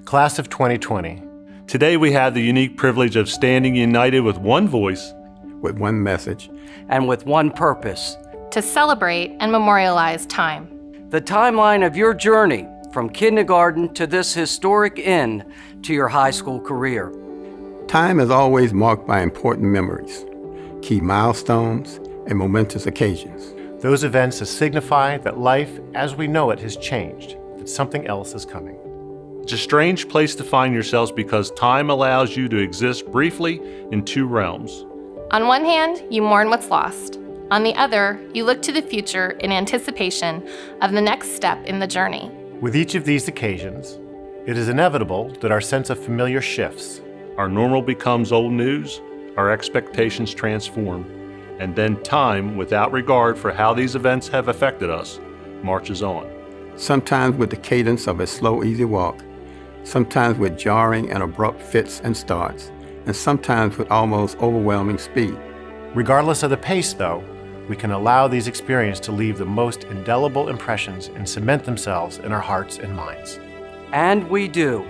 Class of 2020. Today we have the unique privilege of standing united with one voice, with one message, and with one purpose. To celebrate and memorialize time. The timeline of your journey from kindergarten to this historic end to your high school career. Time is always marked by important memories, key milestones, and momentous occasions. Those events signify that life as we know it has changed, that something else is coming. It's a strange place to find yourselves because time allows you to exist briefly in two realms. On one hand, you mourn what's lost. On the other, you look to the future in anticipation of the next step in the journey. With each of these occasions, it is inevitable that our sense of familiar shifts. Our normal becomes old news, our expectations transform, and then time, without regard for how these events have affected us, marches on. Sometimes with the cadence of a slow, easy walk, sometimes with jarring and abrupt fits and starts, and sometimes with almost overwhelming speed. Regardless of the pace, though, we can allow these experiences to leave the most indelible impressions and cement themselves in our hearts and minds. And we do.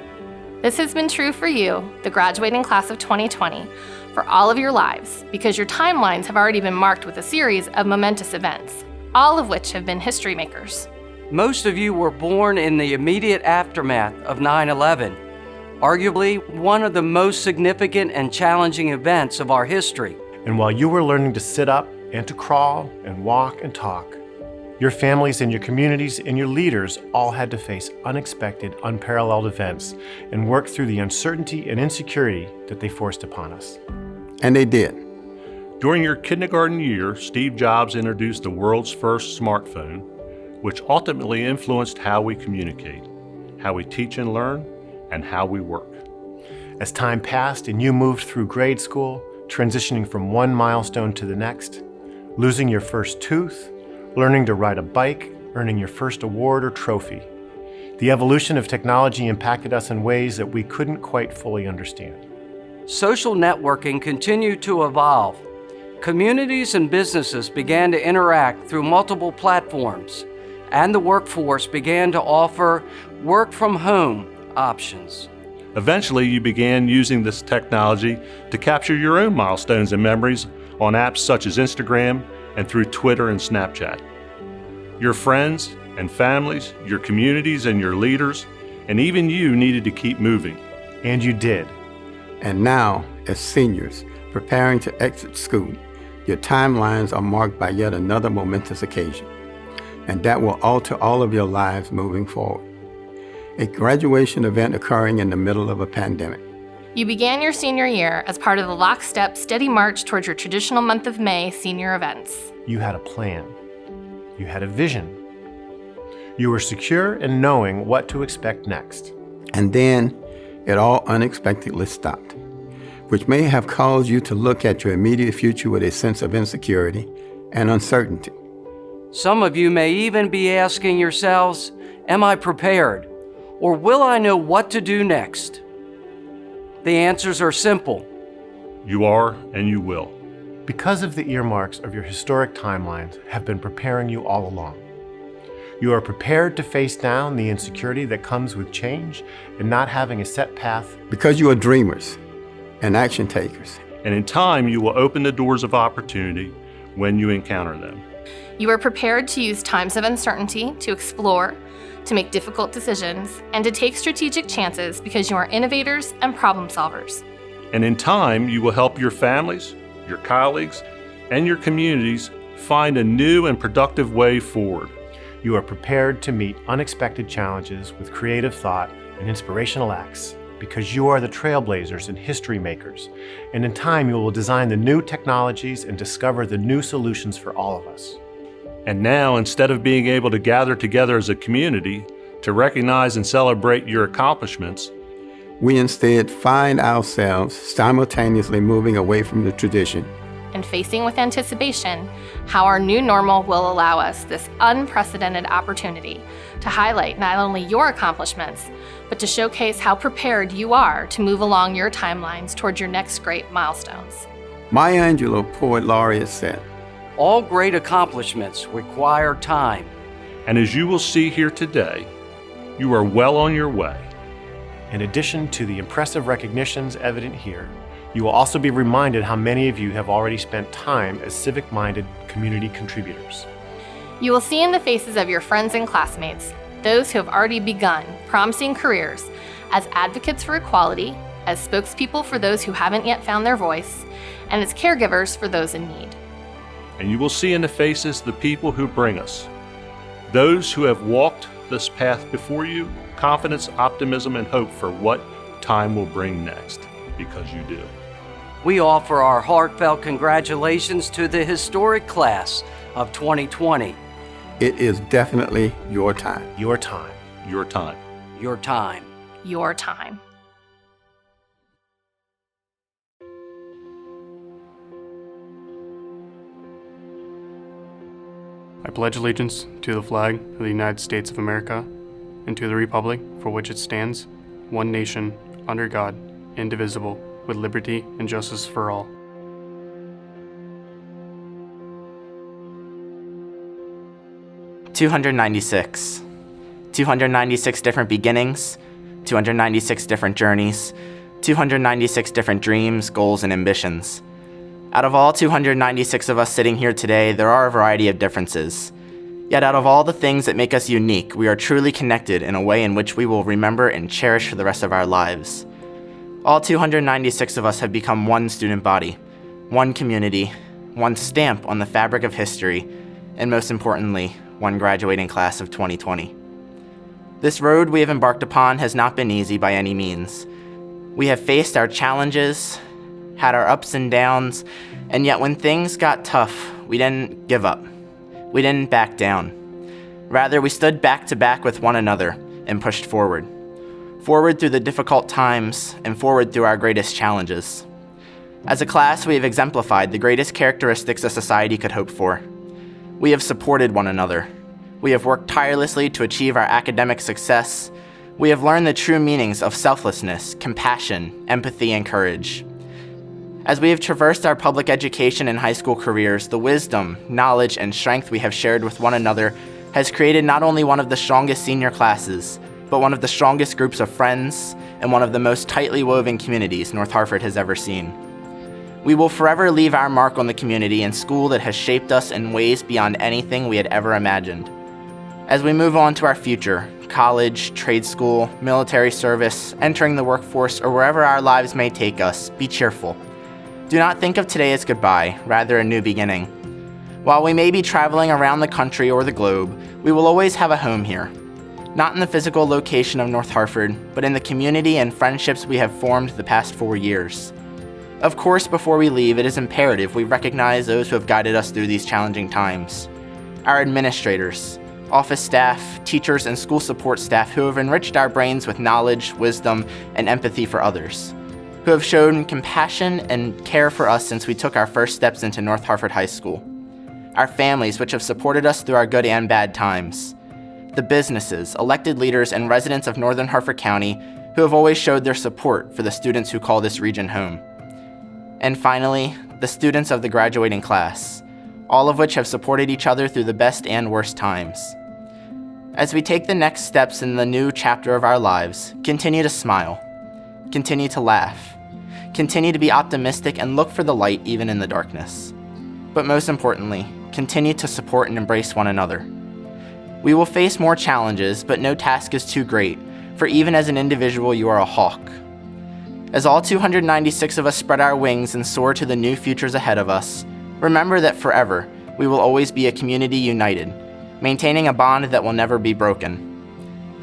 This has been true for you, the graduating class of 2020, for all of your lives, because your timelines have already been marked with a series of momentous events, all of which have been history makers. Most of you were born in the immediate aftermath of 9/11, arguably one of the most significant and challenging events of our history. And while you were learning to sit up and to crawl and walk and talk, your families and your communities and your leaders all had to face unexpected, unparalleled events and work through the uncertainty and insecurity that they forced upon us. And they did. During your kindergarten year, Steve Jobs introduced the world's first smartphone, which ultimately influenced how we communicate, how we teach and learn, and how we work. As time passed and you moved through grade school, transitioning from one milestone to the next, losing your first tooth, learning to ride a bike, earning your first award or trophy. The evolution of technology impacted us in ways that we couldn't quite fully understand. Social networking continued to evolve. Communities and businesses began to interact through multiple platforms, and the workforce began to offer work-from-home options. Eventually, you began using this technology to capture your own milestones and memories on apps such as Instagram and through Twitter and Snapchat. Your friends and families, your communities and your leaders, and even you needed to keep moving. And you did. And now, as seniors preparing to exit school, your timelines are marked by yet another momentous occasion, and that will alter all of your lives moving forward. A graduation event occurring in the middle of a pandemic. You began your senior year as part of the lockstep, steady march towards your traditional month of May senior events. You had a plan. You had a vision. You were secure in knowing what to expect next. And then it all unexpectedly stopped, which may have caused you to look at your immediate future with a sense of insecurity and uncertainty. Some of you may even be asking yourselves, am I prepared? Or will I know what to do next? The answers are simple. You are and you will. Because of the earmarks of your historic timelines have been preparing you all along. You are prepared to face down the insecurity that comes with change and not having a set path. Because you are dreamers and action takers. And in time, you will open the doors of opportunity when you encounter them. You are prepared to use times of uncertainty to explore, to make difficult decisions, and to take strategic chances because you are innovators and problem solvers. And in time, you will help your families, your colleagues, and your communities find a new and productive way forward. You are prepared to meet unexpected challenges with creative thought and inspirational acts because you are the trailblazers and history makers. And in time, you will design the new technologies and discover the new solutions for all of us. And now, instead of being able to gather together as a community to recognize and celebrate your accomplishments, we instead find ourselves simultaneously moving away from the tradition and facing with anticipation how our new normal will allow us this unprecedented opportunity to highlight not only your accomplishments, but to showcase how prepared you are to move along your timelines towards your next great milestones. Maya Angelou, poet laureate, said, All great accomplishments require time. And as you will see here today, you are well on your way. In addition to the impressive recognitions evident here, you will also be reminded how many of you have already spent time as civic-minded community contributors. You will see in the faces of your friends and classmates those who have already begun promising careers as advocates for equality, as spokespeople for those who haven't yet found their voice, and as caregivers for those in need. And you will see in the faces the people who bring us, those who have walked this path before you, confidence, optimism, and hope for what time will bring next, because you do. We offer our heartfelt congratulations to the historic class of 2020. It is definitely your time. Your time. Your time. Your time. Your time. I pledge allegiance to the flag of the United States of America and to the republic for which it stands, one nation, under God, indivisible, with liberty and justice for all. $296. 296 different beginnings, 296 different journeys, 296 different dreams, goals, and ambitions. Out of all 296 of us sitting here today, there are a variety of differences. Yet out of all the things that make us unique, we are truly connected in a way in which we will remember and cherish for the rest of our lives. All 296 of us have become one student body, one community, one stamp on the fabric of history, and most importantly, one graduating class of 2020. This road we have embarked upon has not been easy by any means. We have faced our challenges, had our ups and downs, and yet when things got tough, we didn't give up. We didn't back down. Rather, we stood back to back with one another and pushed forward. Forward through the difficult times and forward through our greatest challenges. As a class, we have exemplified the greatest characteristics a society could hope for. We have supported one another. We have worked tirelessly to achieve our academic success. We have learned the true meanings of selflessness, compassion, empathy, and courage. As we have traversed our public education and high school careers, the wisdom, knowledge, and strength we have shared with one another has created not only one of the strongest senior classes, but one of the strongest groups of friends and one of the most tightly woven communities North Harford has ever seen. We will forever leave our mark on the community and school that has shaped us in ways beyond anything we had ever imagined. As we move on to our future, college, trade school, military service, entering the workforce, or wherever our lives may take us, be cheerful. Do not think of today as goodbye, rather a new beginning. While we may be traveling around the country or the globe, we will always have a home here. Not in the physical location of North Harford, but in the community and friendships we have formed the past 4 years. Of course, before we leave, it is imperative we recognize those who have guided us through these challenging times. Our administrators, office staff, teachers, and school support staff who have enriched our brains with knowledge, wisdom, and empathy for others, who have shown compassion and care for us since we took our first steps into North Harford High School. Our families, which have supported us through our good and bad times. The businesses, elected leaders, and residents of Northern Harford County who have always showed their support for the students who call this region home. And finally, the students of the graduating class, all of which have supported each other through the best and worst times. As we take the next steps in the new chapter of our lives, continue to smile, continue to laugh, continue to be optimistic, and look for the light even in the darkness. But most importantly, continue to support and embrace one another. We will face more challenges, but no task is too great, for even as an individual you are a hawk. As all 296 of us spread our wings and soar to the new futures ahead of us, remember that forever we will always be a community united, maintaining a bond that will never be broken.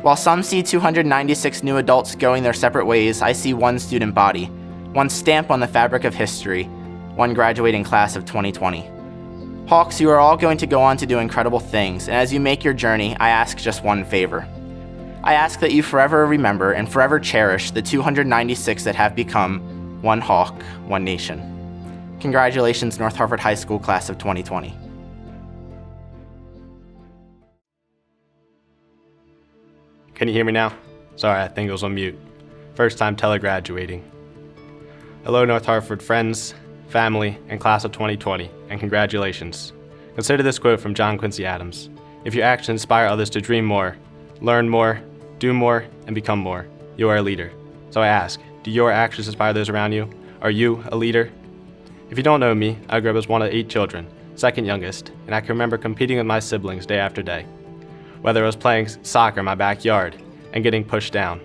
While some see 296 new adults going their separate ways, I see one student body, one stamp on the fabric of history, one graduating class of 2020. Hawks, you are all going to go on to do incredible things, and as you make your journey, I ask just one favor. I ask that you forever remember and forever cherish the 296 that have become one hawk, one nation. Congratulations, North Harford High School class of 2020. Can you hear me now? Sorry, I think it was on mute. First time telegraduating. Hello, North Harford friends, family, and class of 2020, and congratulations. Consider this quote from John Quincy Adams. If your actions inspire others to dream more, learn more, do more, and become more, you are a leader. So I ask, do your actions inspire those around you? Are you a leader? If you don't know me, I grew up as one of 8 children, second youngest, and I can remember competing with my siblings day after day. Whether it was playing soccer in my backyard and getting pushed down,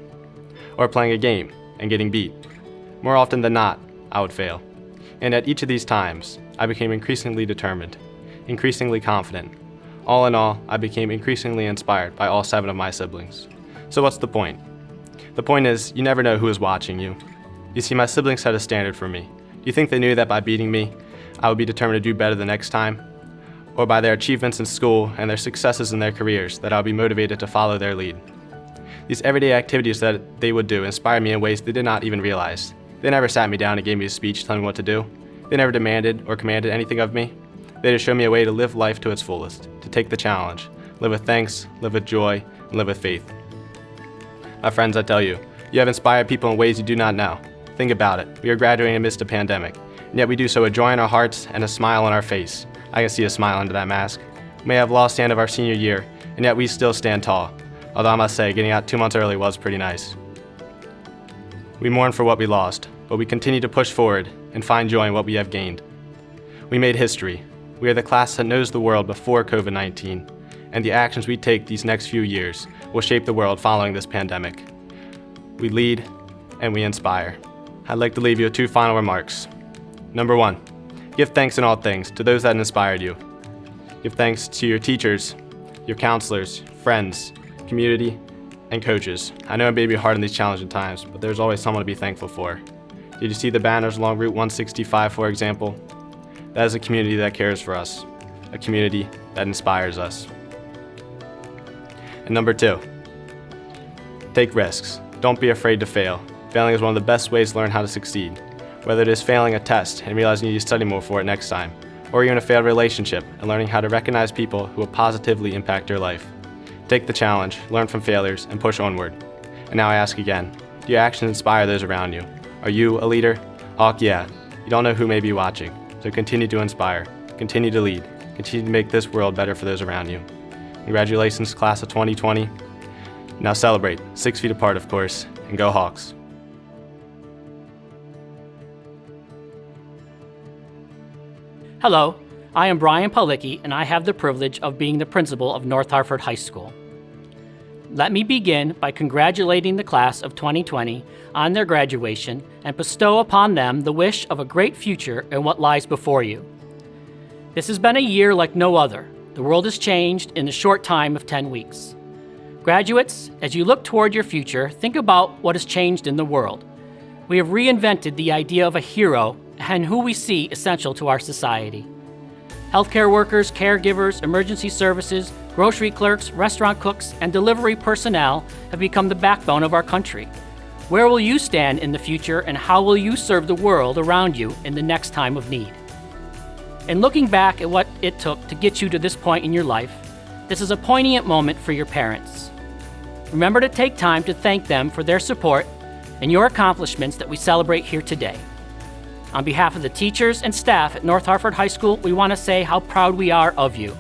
or playing a game and getting beat. More often than not, I would fail. And at each of these times, I became increasingly determined, increasingly confident. All in all, I became increasingly inspired by all 7 of my siblings. So what's the point? The point is, you never know who is watching you. You see, my siblings set a standard for me. Do you think they knew that by beating me, I would be determined to do better the next time? Or by their achievements in school and their successes in their careers, that I would be motivated to follow their lead? These everyday activities that they would do inspired me in ways they did not even realize. They never sat me down and gave me a speech telling me what to do. They never demanded or commanded anything of me. They just showed me a way to live life to its fullest, to take the challenge, live with thanks, live with joy, and live with faith. My friends, I tell you, you have inspired people in ways you do not know. Think about it. We are graduating amidst a pandemic, and yet we do so with joy in our hearts and a smile on our face. I can see a smile under that mask. We may have lost the end of our senior year, and yet we still stand tall. Although I must say, getting out 2 months early was pretty nice. We mourn for what we lost, but we continue to push forward and find joy in what we have gained. We made history. We are the class that knows the world before COVID-19, and the actions we take these next few years will shape the world following this pandemic. We lead and we inspire. I'd like to leave you with 2 final remarks. Number 1, give thanks in all things to those that inspired you. Give thanks to your teachers, your counselors, friends, community, and coaches. I know it may be hard in these challenging times, but there's always someone to be thankful for. Did you see the banners along Route 165, for example? That is a community that cares for us, a community that inspires us. And number 2, take risks. Don't be afraid to fail. Failing is one of the best ways to learn how to succeed. Whether it is failing a test and realizing you need to study more for it next time, or even a failed relationship and learning how to recognize people who will positively impact your life. Take the challenge, learn from failures, and push onward. And now I ask again, do your actions inspire those around you? Are you a leader? Heck yeah. You don't know who may be watching, so continue to inspire, continue to lead, continue to make this world better for those around you. Congratulations, class of 2020. Now celebrate, 6 feet apart of course, and go Hawks. Hello, I am Brian Palicki, and I have the privilege of being the principal of North Harford High School. Let me begin by congratulating the class of 2020 on their graduation and bestow upon them the wish of a great future in what lies before you. This has been a year like no other. The world has changed in the short time of 10 weeks. Graduates, as you look toward your future, think about what has changed in the world. We have reinvented the idea of a hero and who we see essential to our society. Healthcare workers, caregivers, emergency services, grocery clerks, restaurant cooks, and delivery personnel have become the backbone of our country. Where will you stand in the future, and how will you serve the world around you in the next time of need? In looking back at what it took to get you to this point in your life, this is a poignant moment for your parents. Remember to take time to thank them for their support and your accomplishments that we celebrate here today. On behalf of the teachers and staff at North Harford High School, we want to say how proud we are of you.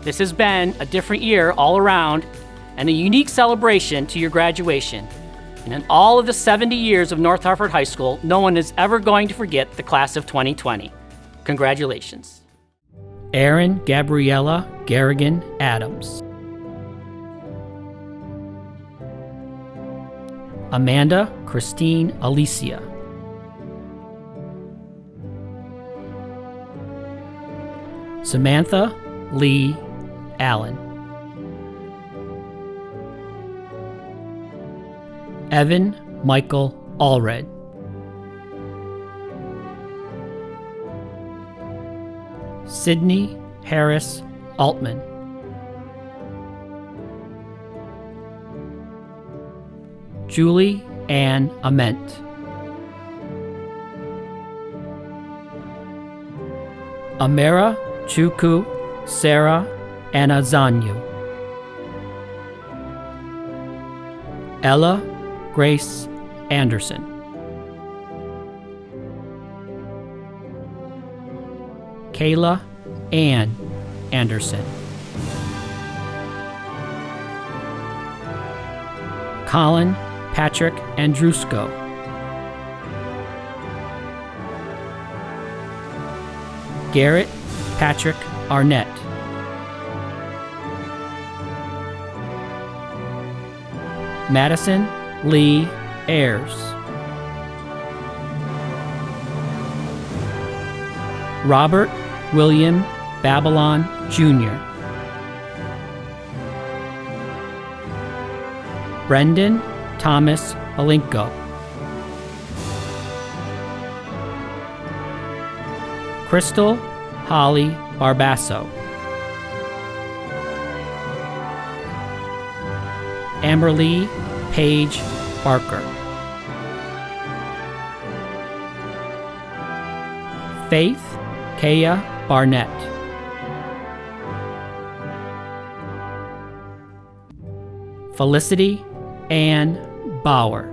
This has been a different year all around and a unique celebration to your graduation. And in all of the 70 years of North Harford High School, no one is ever going to forget the class of 2020. Congratulations. Erin Gabriella Garrigan Adams. Amanda Christine Alicia. Samantha Lee Allen. Evan Michael Allred. Sydney Harris Altman. Julie Ann Ament. Amera Chuku Sarah Anazanyu. Ella Grace Anderson. Kayla Ann Anderson. Colin Patrick Andrusko. Garrett Patrick Arnett. Madison Lee Ayers. Robert William Babylon, Jr. Brendan Thomas Balinko. Crystal Holly Barbasso. Amberly Paige Barker. Faith Kaya Barnett. Felicity Ann Bauer.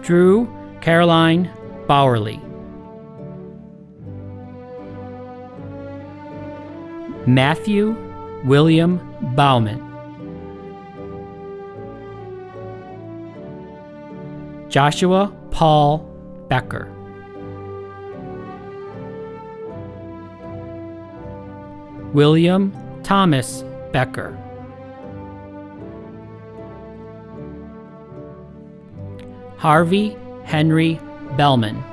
Drew Caroline Bowerly. Matthew William Bauman. Joshua Paul Becker. William Thomas Becker. Harvey Henry Bellman.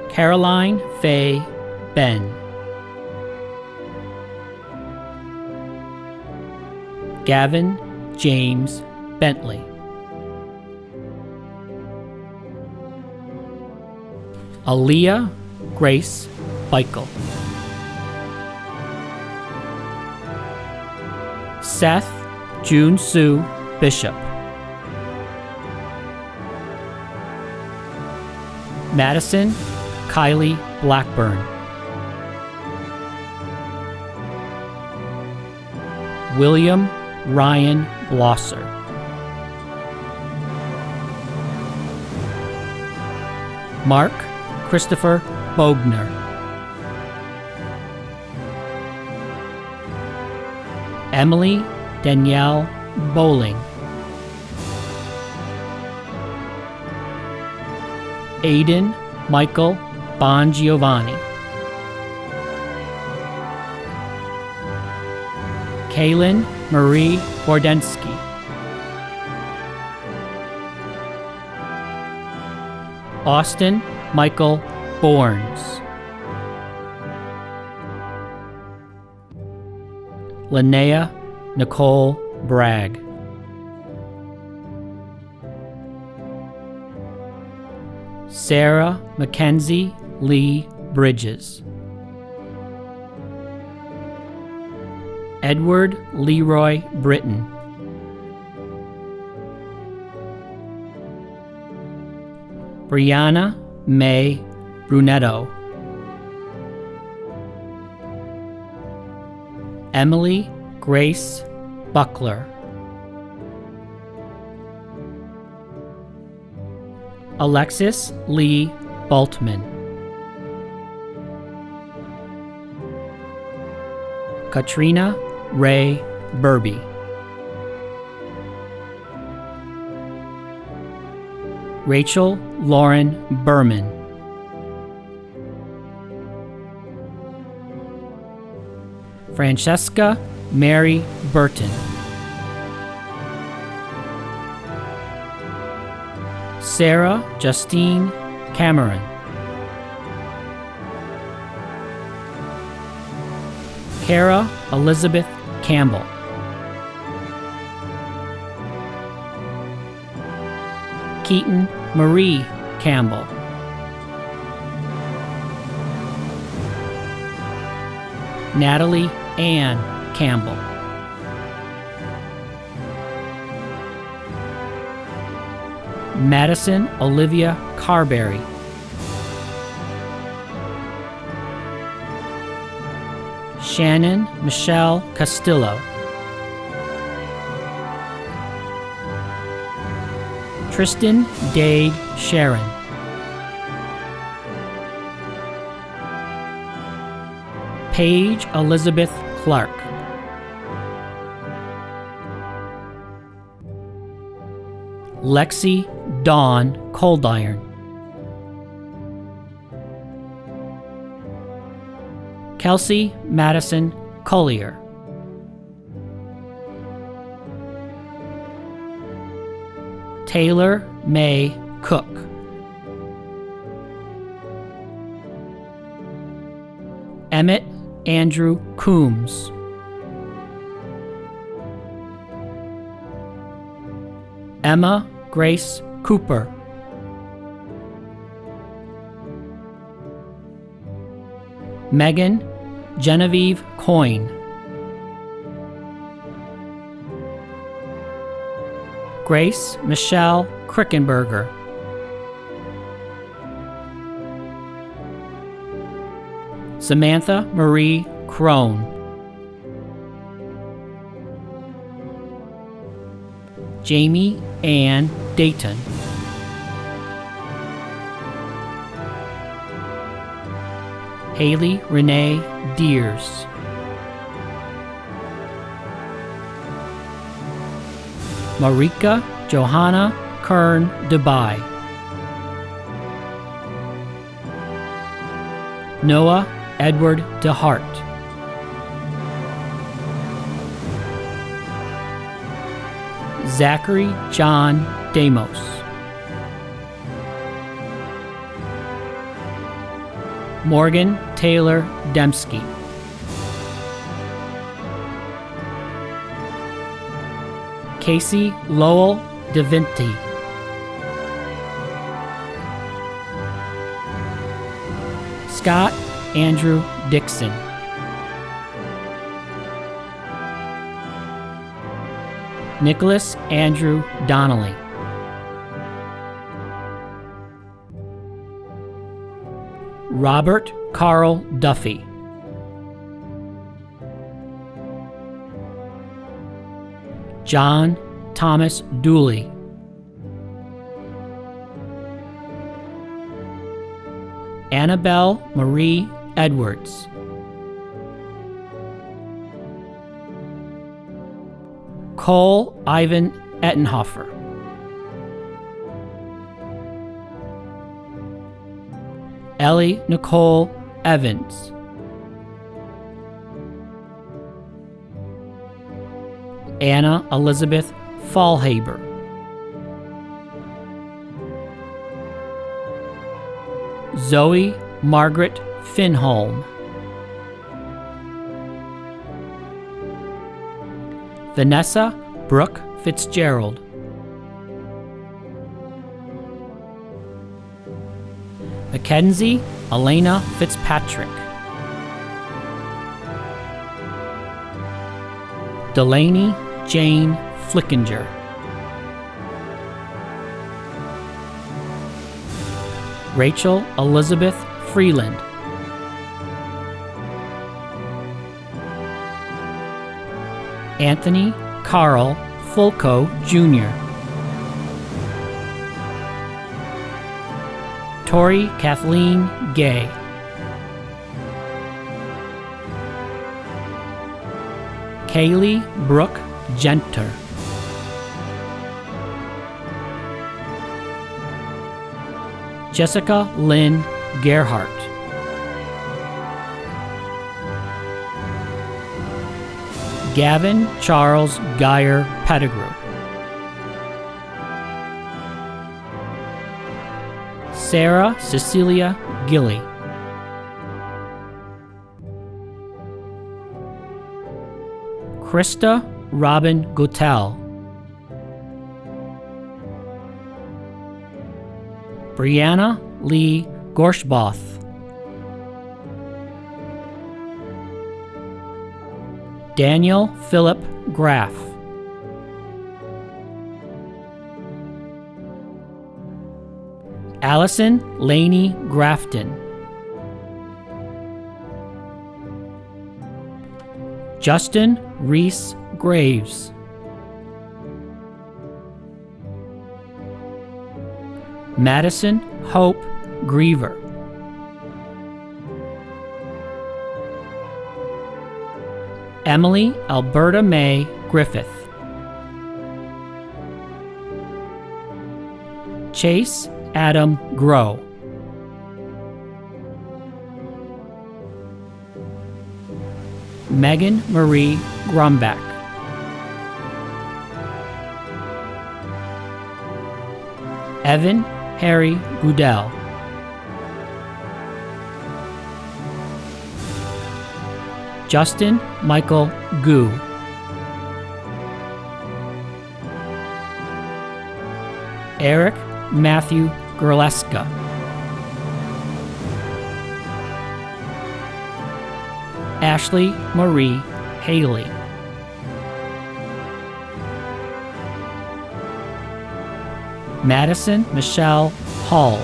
Caroline Faye Ben. Gavin James Bentley. Aaliyah Grace Beichel. Seth June Sue Bishop. Madison Kylie Blackburn. William Ryan Blosser. Mark Christopher Bogner. Emily Danielle Bowling. Aiden Michael Bongiovanni. Kaylin Marie Bordensky. Austin Michael Borns. Linnea Nicole Bragg. Sarah Mackenzie Lee Bridges. Edward Leroy Britton. Brianna May Brunetto. Emily Grace Buckler. Alexis Lee Baltman. Katrina Ray Burby. Rachel Lauren Berman. Francesca Mary Burton. Sarah Justine Cameron. Kara Elizabeth Campbell. Keaton Marie Campbell. Natalie Ann Campbell. Madison Olivia Carberry. Shannon Michelle Castillo. Tristan Dade Sharon. Paige Elizabeth Clark. Lexi Dawn Coldiron. Kelsey Madison Collier. Taylor May Cook. Emmett Andrew Coombs. Emma Grace Cooper. Megan Genevieve Coyne. Grace Michelle Krickenberger. Samantha Marie Crone. Jamie Ann Dayton. Haley Renee Deers. Marika Johanna Kern Dubai. Noah Edward DeHart. Zachary John Damos. Morgan Taylor Dembski. Casey Lowell DeVinti. Scott Andrew Dixon. Nicholas Andrew Donnelly. Robert Carl Duffy. John Thomas Dooley. Annabelle Marie Edwards. Cole Ivan Ettenhofer. Ellie Nicole Evans. Anna Elizabeth Fallhaber. Zoe Margaret Finholm. Vanessa Brooke Fitzgerald. Mackenzie Elena Fitzpatrick. Delaney Jane Flickinger. Rachel Elizabeth Freeland. Anthony Carl Fulco Jr. Tori Kathleen Gay. Kaylee Brooke Genter. Jessica Lynn Gerhart. Gavin Charles Geyer Pettigrew. Sarah Cecilia Gilly. Krista Robin Guttel. Brianna Lee Gorshboth. Daniel Philip Graff. Allison Laney Grafton. Justin Reese Graves. Madison Hope Griever. Emily Alberta May Griffith, Chase Adam Grow, Megan Marie Grumback, Evan Harry Goodell, Justin Michael Gu, Eric Matthew Gerleska, Ashley Marie Haley, Madison Michelle Hall,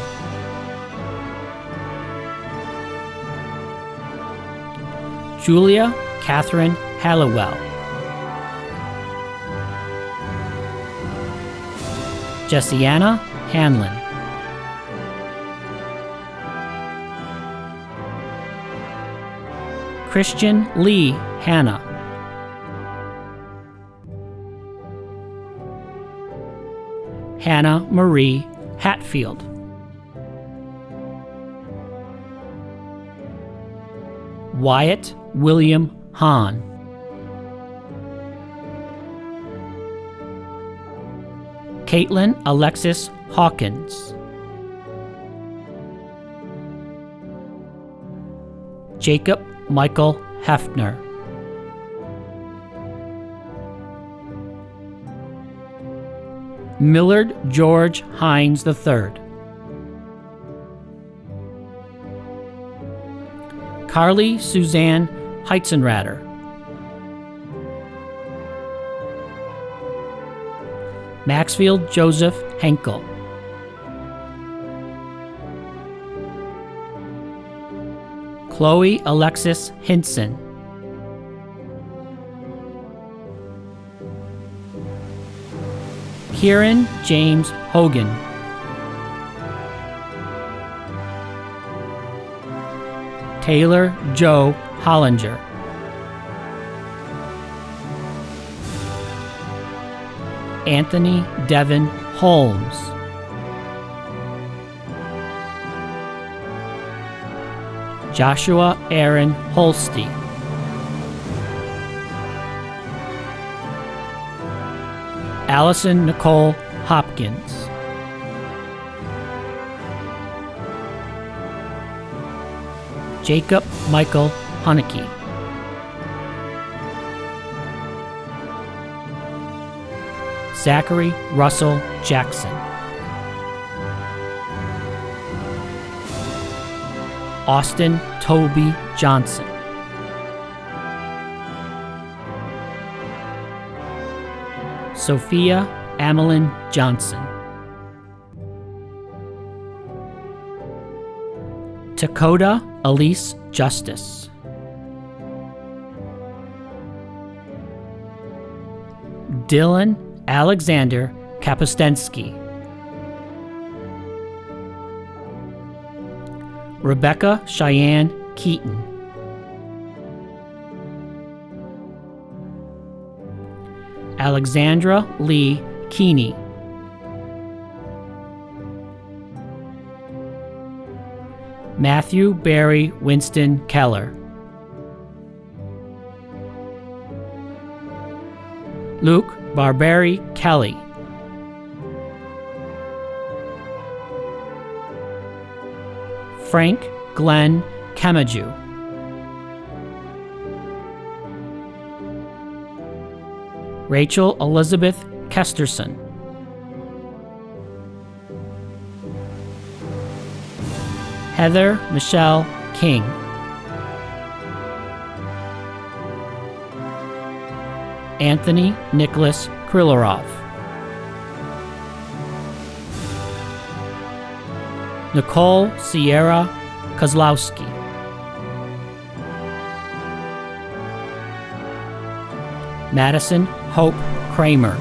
Julia Catherine Hallowell, Jessiana Hanlon, Christian Lee Hanna, Hannah Marie Hatfield, Wyatt William Hahn, Caitlin Alexis Hawkins, Jacob Michael Hefner, Millard George Hines III, Carly Suzanne Heitzenrader, Maxfield Joseph Henkel, Chloe Alexis Hinson, Kieran James Hogan, Taylor Joe Hollinger, Anthony Devin Holmes, Joshua Aaron Holste, Allison Nicole Hopkins, Jacob Michael Haneke, Zachary Russell Jackson, Austin Toby Johnson, Sophia Amelin Johnson, Dakota Elise Justice, Dylan Alexander Kapustensky, Rebecca Cheyenne Keaton, Alexandra Lee Keeney, Matthew Barry Winston Keller, Luke Barberi Kelly, Frank Glenn Kemaju, Rachel Elizabeth Kesterson, Heather Michelle King, Anthony Nicholas Krylarov, Nicole Sierra Kozlowski, Madison Hope Kramer,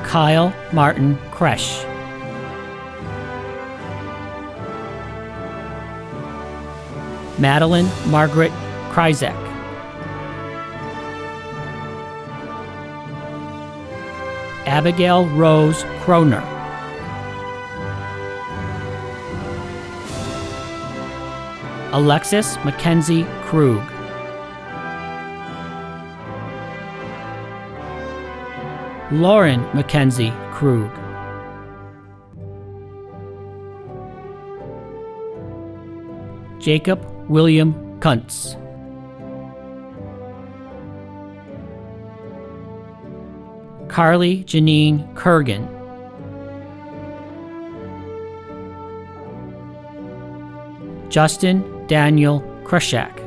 Kyle Martin Kresh, Madeline Margaret Kryzak, Abigail Rose Kroner, Alexis Mackenzie Krug, Lauren Mackenzie Krug, Jacob William Kuntz, Carly Janine Kurgan, Justin Daniel Krushak,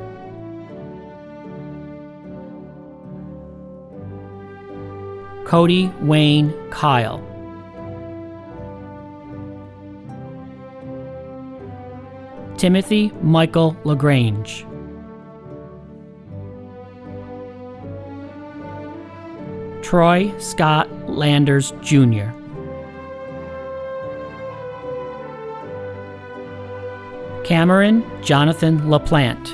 Cody Wayne Kyle, Timothy Michael LaGrange, Troy Scott Landers Jr., Cameron Jonathan LaPlante,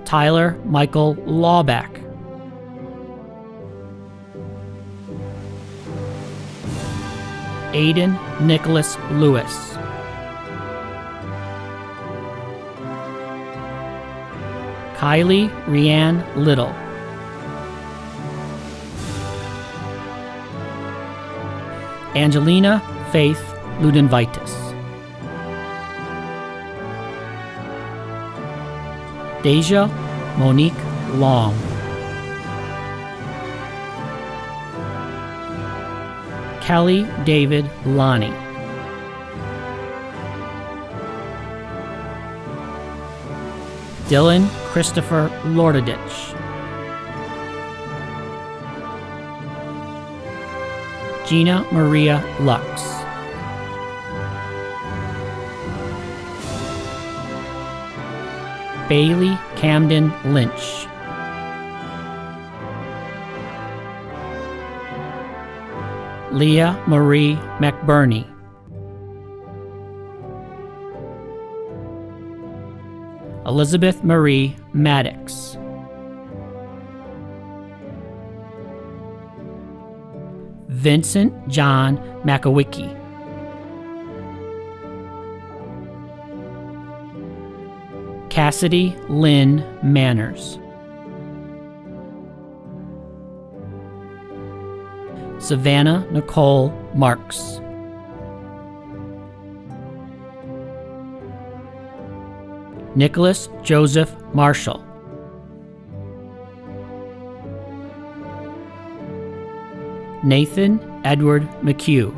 Tyler Michael Lawback, Aiden Nicholas Lewis, Kylie Rianne Little, Angelina Faith Ludinvitis, Deja Monique Long, Kelly David Lonnie, Dylan Christopher Lordadich, Gina Maria Lux, Bailey Camden Lynch, Leah Marie McBurney, Elizabeth Marie Maddox, Vincent John Makowicki, Cassidy Lynn Manners, Savannah Nicole Marks, Nicholas Joseph Marshall, Nathan Edward McHugh,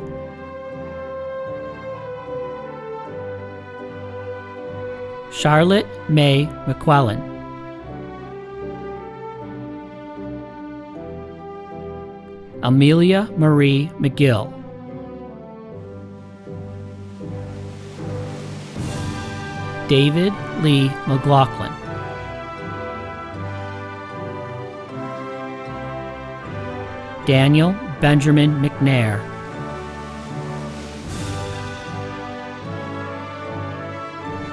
Charlotte May McQuellen, Amelia Marie McGill, David Lee McLaughlin, Daniel Benjamin McNair,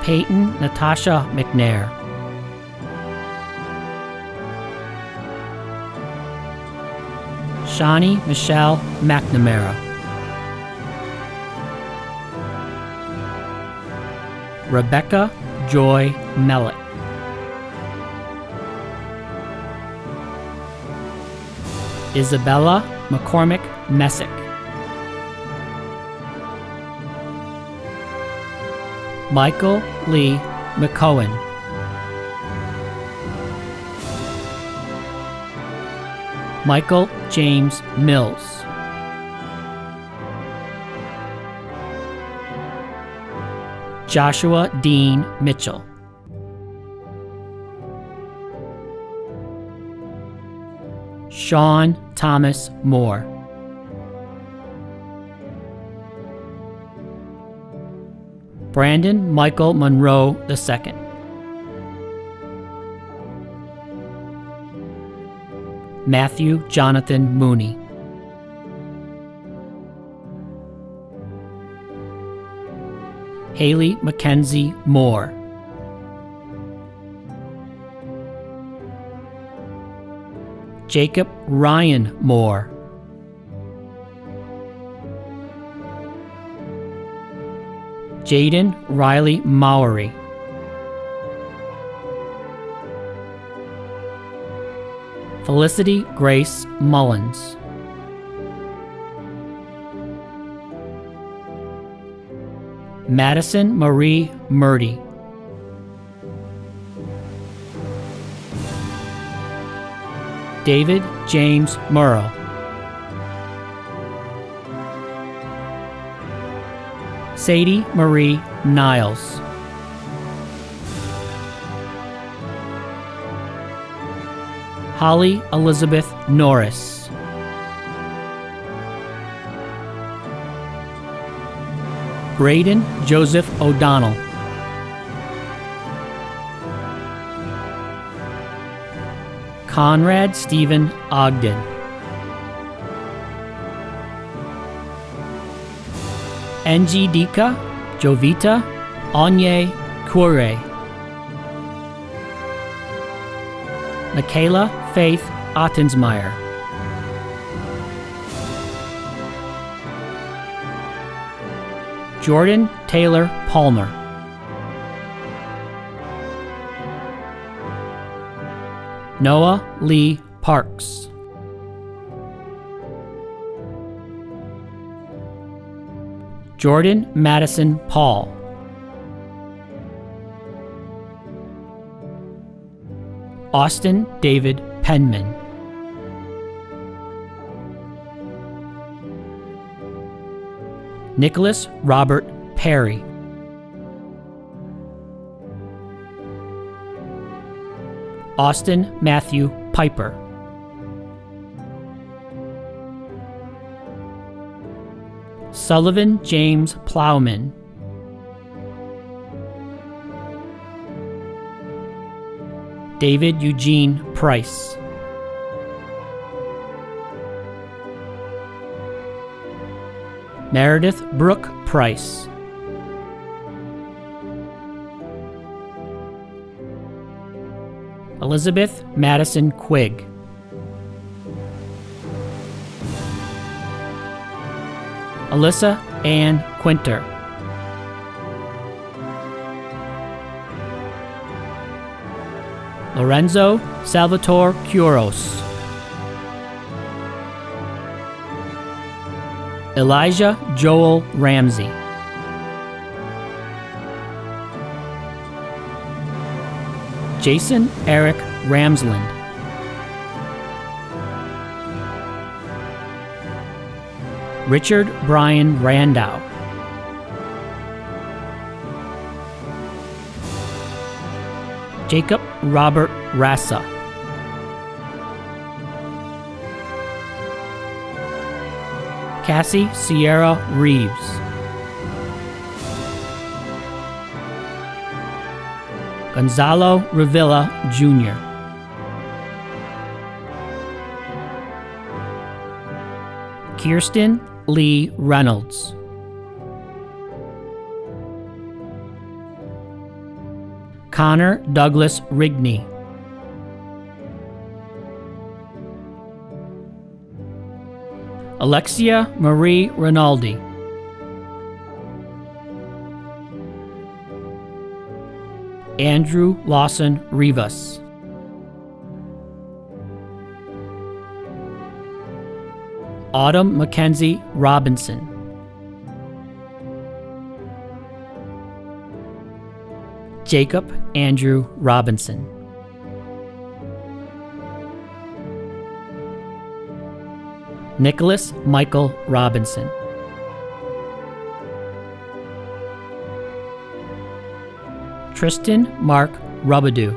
Peyton Natasha McNair, Shawnee Michelle McNamara, Rebecca Joy Mellick, Isabella McCormick Messick, Michael Lee McCohen, Michael James Mills, Joshua Dean Mitchell, Sean Thomas Moore, Brandon Michael Monroe II, Matthew Jonathan Mooney, Haley Mackenzie Moore. Jacob Ryan Moore. Jaden Riley Mowery. Felicity Grace Mullins. Madison Marie Murdy. David James Murrow. Sadie Marie Niles. Holly Elizabeth Norris. Braden Joseph O'Donnell. Conrad Stephen Ogden. Njidika Jovita Onye Kure. Michaela Faith Ottensmeyer. Jordan Taylor Palmer. Noah Lee Parks. Jordan Madison Paul. Austin David Penman. Nicholas Robert Perry. Austin Matthew Piper. Sullivan James Plowman. David Eugene Price. Meredith Brooke Price. Elizabeth Madison Quigg. Alyssa Ann Quinter. Lorenzo Salvatore Curos. Elijah Joel Ramsey. Jason Eric Ramsland. Richard Brian Randau. Jacob Robert Rassa. Cassie Sierra Reeves. Gonzalo Revilla Jr. Kirsten Lee Reynolds. Connor Douglas Rigney. Alexia Marie Rinaldi. Andrew Lawson Rivas. Autumn Mackenzie Robinson. Jacob Andrew Robinson. Nicholas Michael Robinson. Tristan Mark Rubadoo.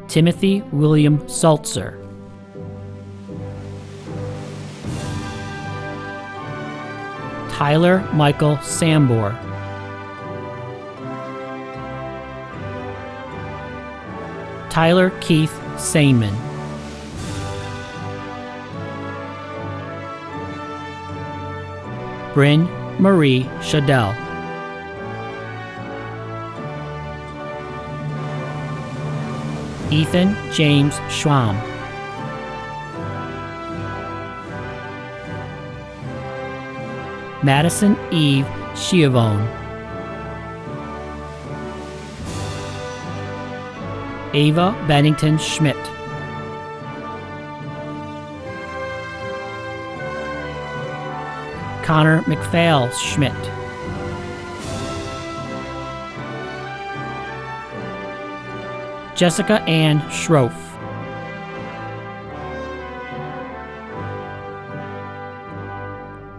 Timothy William Saltzer. Tyler Michael Sambor. Tyler Keith Sainman. Bryn Marie Shadell, Ethan James Schwamm, Madison Eve Schiavone, Ava Bennington Schmidt, Connor McPhail Schmidt, Jessica Ann Schroff,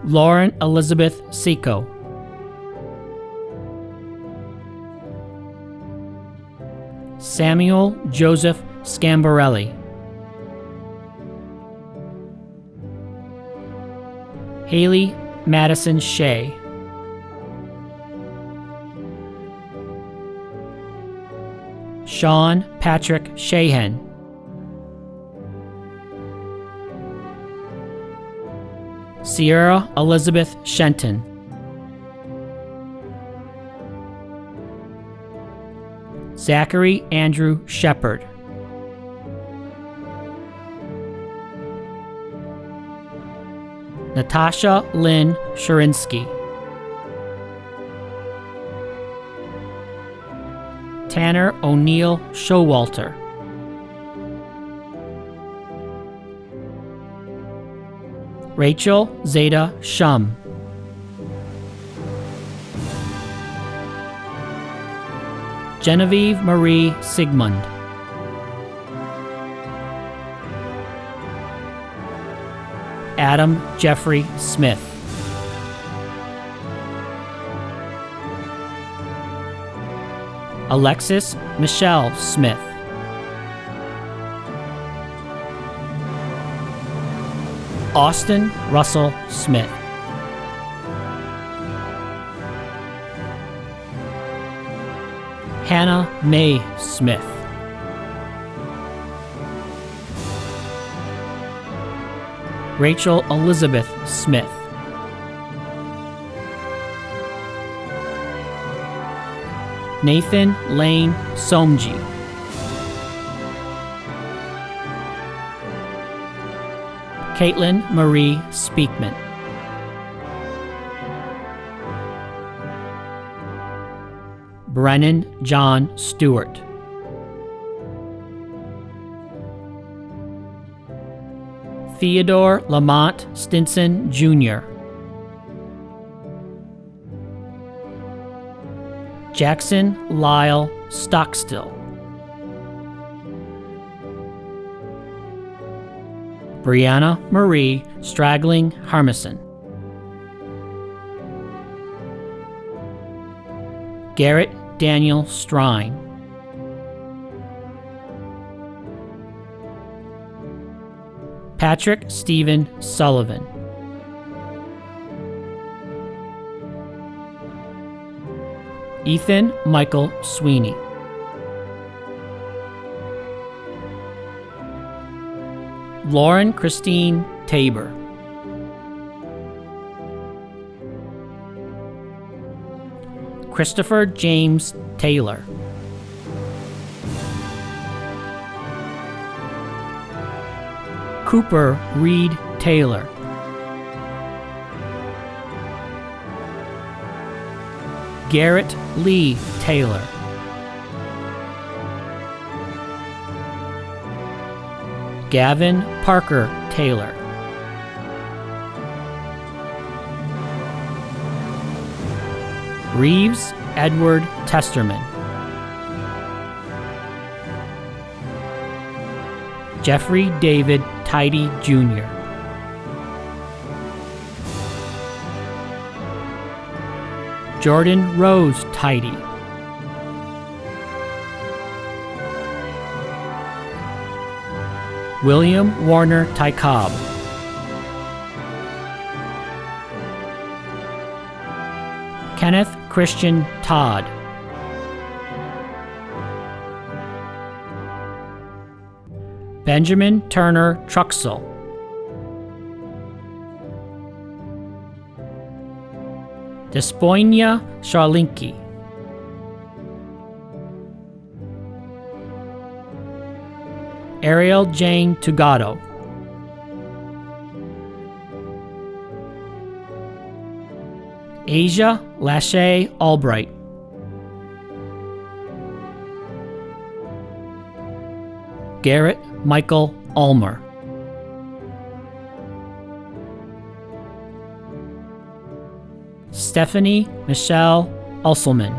Lauren Elizabeth Seco, Samuel Joseph Scambarelli, Haley Madison Shea, Sean Patrick Shahan, Sierra Elizabeth Shenton, Zachary Andrew Shepard, Natasha Lynn Shurinsky, Tanner O'Neill Showalter, Rachel Zeta Shum, Genevieve Marie Sigmund, Adam Jeffrey Smith, Alexis Michelle Smith, Austin Russell Smith, Hannah Mae Smith, Rachel Elizabeth Smith, Nathan Lane Somji, Caitlin Marie Speakman, Brennan John Stewart, Theodore Lamont Stinson Jr., Jackson Lyle Stockstill, Brianna Marie Straggling Harmison, Garrett Daniel Strine, Patrick Stephen Sullivan, Ethan Michael Sweeney, Lauren Christine Tabor, Christopher James Taylor, Cooper Reed Taylor, Garrett Lee Taylor, Gavin Parker Taylor, Reeves Edward Testerman, Jeffrey David Tidy Jr., Jordan Rose Tidy, William Warner Tycob, Kenneth Christian Todd, Benjamin Turner Truxell, Despoina Charlinki, Ariel Jane Tugado, Asia Lachey Albright, Garrett Michael Ulmer, Stephanie Michelle Usselman,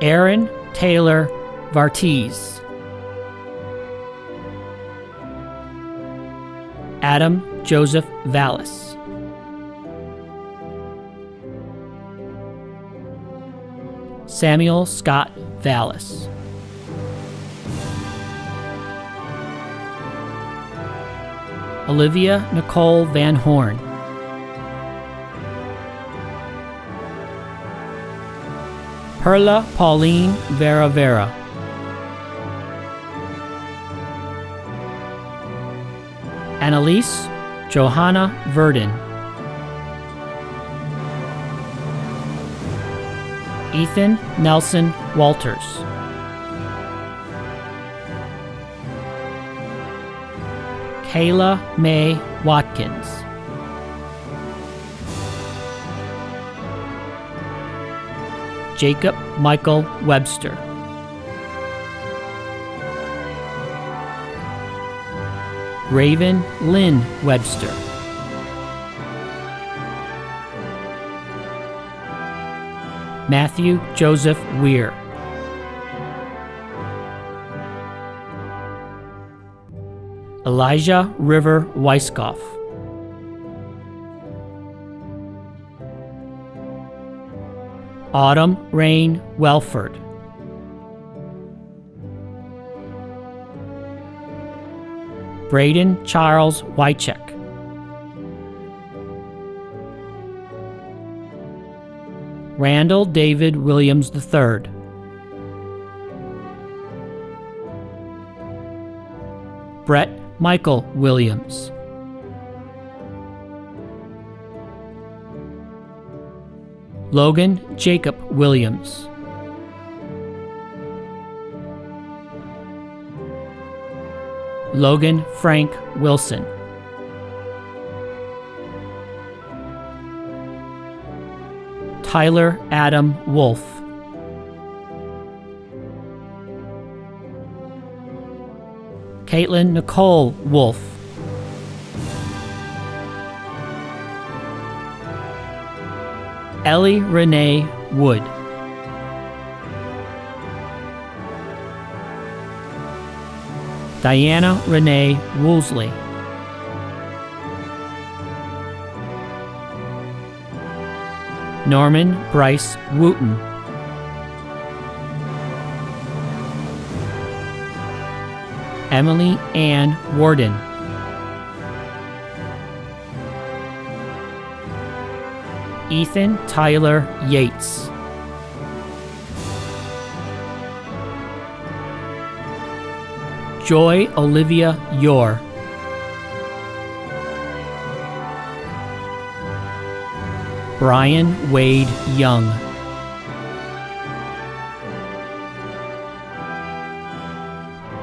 Aaron Taylor Vartiz, Adam Joseph Vallis, Samuel Scott Vallis, Olivia Nicole Van Horn, Perla Pauline Vera Vera, Annalise Johanna Verdin, Ethan Nelson Walters, Kayla Mae Watkins, Jacob Michael Webster, Raven Lynn Webster, Matthew Joseph Weir, Elijah River Weiskopf, Autumn Rain Welford, Braden Charles Wycheck, Randall David Williams III, Brett Michael Williams, Logan Jacob Williams, Logan Frank Wilson, Tyler Adam Wolf, Caitlin Nicole Wolf, Ellie Renee Wood, Diana Renee Woolsey, Norman Bryce Wooten, Emily Ann Warden, Ethan Tyler Yates, Joy Olivia Yore, Brian Wade Young,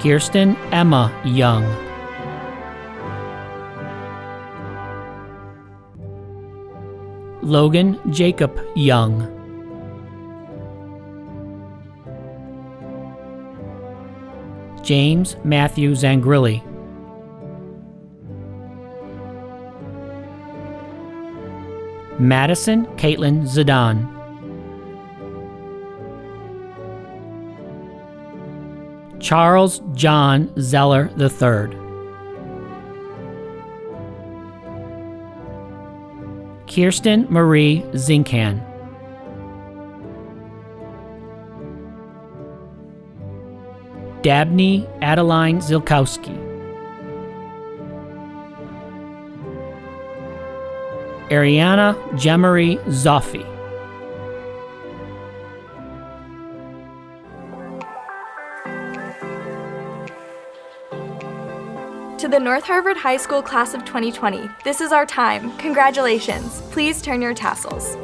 Kirsten Emma Young, Logan Jacob Young, James Matthew Zangrilli, Madison Caitlin Zidane, Charles John Zeller III, Kirsten Marie Zinkan, Dabney Adeline Zilkowski, Ariana Jemery Zoffi, To the North Harford High School Class of 2020, this is our time. Congratulations. Please turn your tassels.